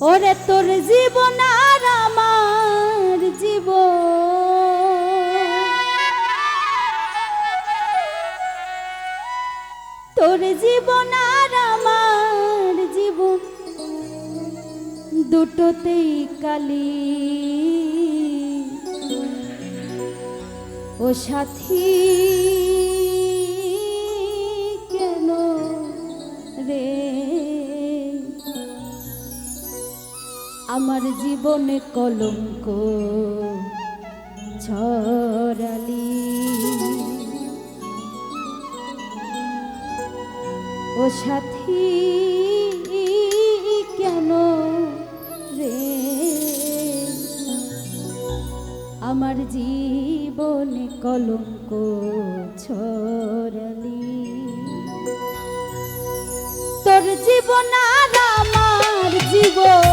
ওরে তোর জীবন আর আমার জীবন, তোর জীবন আর আমার জীবন দুটোতেই কালি। ও সাথী কেন রে আমার জীবনে কলঙ্ক ছড়ালি। ও সাথী কেন রে আমার জীবনে কলঙ্ক ছড়ালি। তোর জীবন আর আমার জীবন,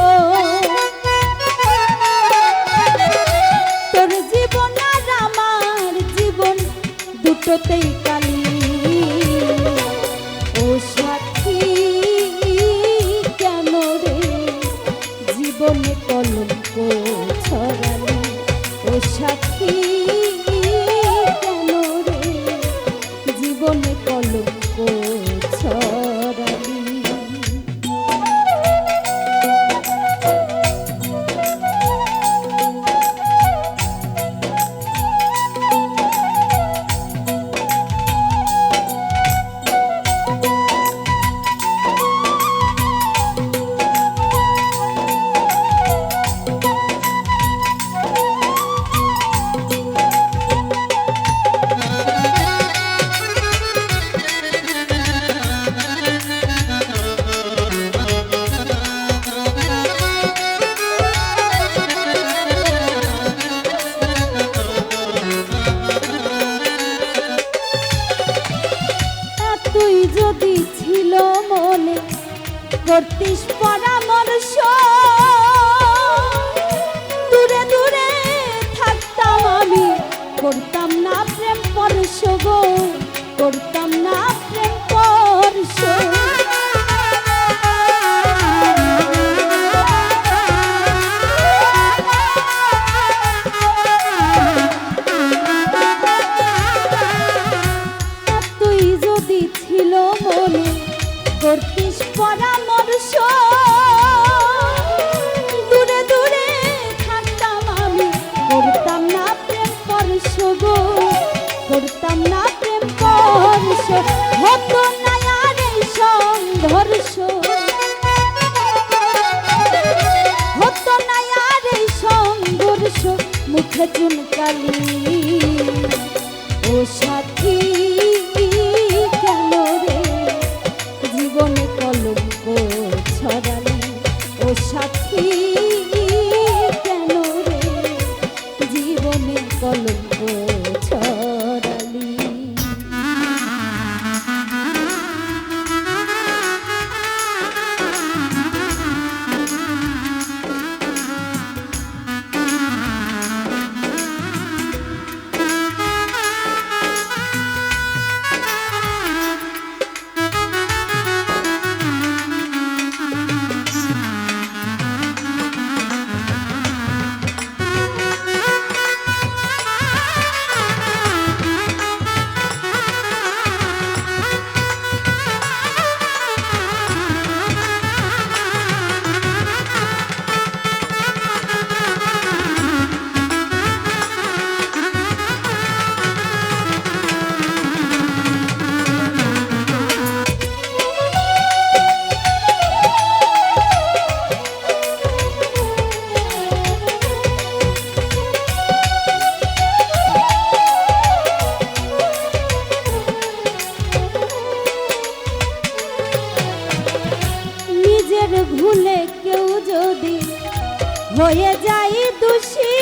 তোর জীবন আর আমার জীবন দুটোতেই কালি। ও সাথী কেন রে জীবনে কলঙ্ক ছড়ালি। ও সাথী কেন রে জীবনে কলঙ্ক ছড়ালি। যদি ছিল মনে করতিস পরামর্শ, দূরে দূরে থাকতাম আমি, করতাম না প্রেম পরশ গো, করতাম না প্রেম পরশ। করতিস পরামর্শ, দূরে দূরে থাকতাম আমি, করতাম না প্রেম পরশ গো, করতাম না প্রেম পরশ। হতো না আর এই সংঘর্ষ, হতো না আর এই সংঘর্ষ, মুখে চুনকালি। ও সাথী কেন রে জীবনে কলঙ্ক ছড়ালি। ও সাথী কেন রে জীবনে কলঙ্ক ছড়ালি। ভুলে কেউ যদি হয়ে যায় দোষী,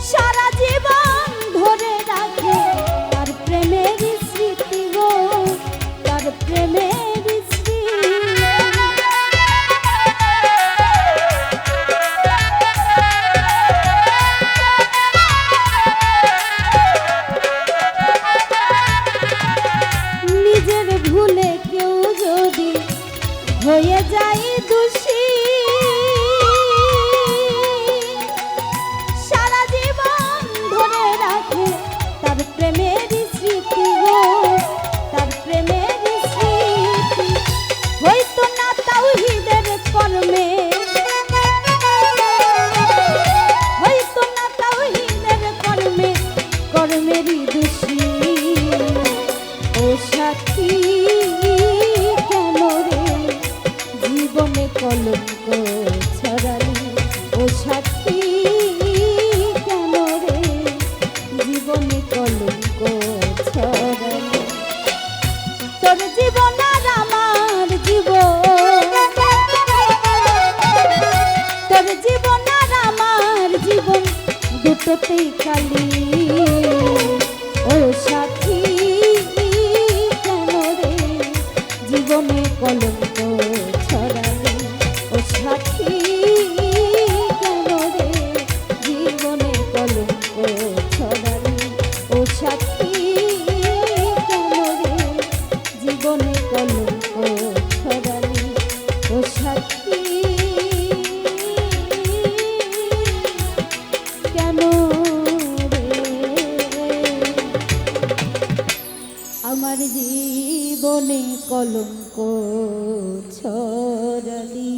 সারা জীবন ধরে রাখে তার প্রেমের স্মৃতি গো, তার প্রেমের স্মৃতি। হয়ে যাই দোষী সারা জীবন ধরে রাখে তার প্রেমের স্মৃতি গো, তার প্রেমের স্মৃতি হয়তো না তাওহীদের কর্মে, হয়তো না তাওহীদের কর্মে কর্মেরই দোষী। ও সাথী কেন রে জীবনে কলঙ্ক ছড়ালি, ও সাথী কেন রে জীবনে কলঙ্ক ছড়ালি। তোর জীবন আর আমার জীবন, তোর জীবন আর আমার জীবন দুটোতেই কালি। ও সাথী কেন রে জীবনে কলঙ্ক ছড়ালি, ও সাথী কেন রে জীবনে কলঙ্ক ছড়ালি, ও সাথী কেন রে জীবনে কলঙ্ক ছড়ালি, ও সাথী কেন রে আমার জীবনে কলঙ্ক ছড়ালি।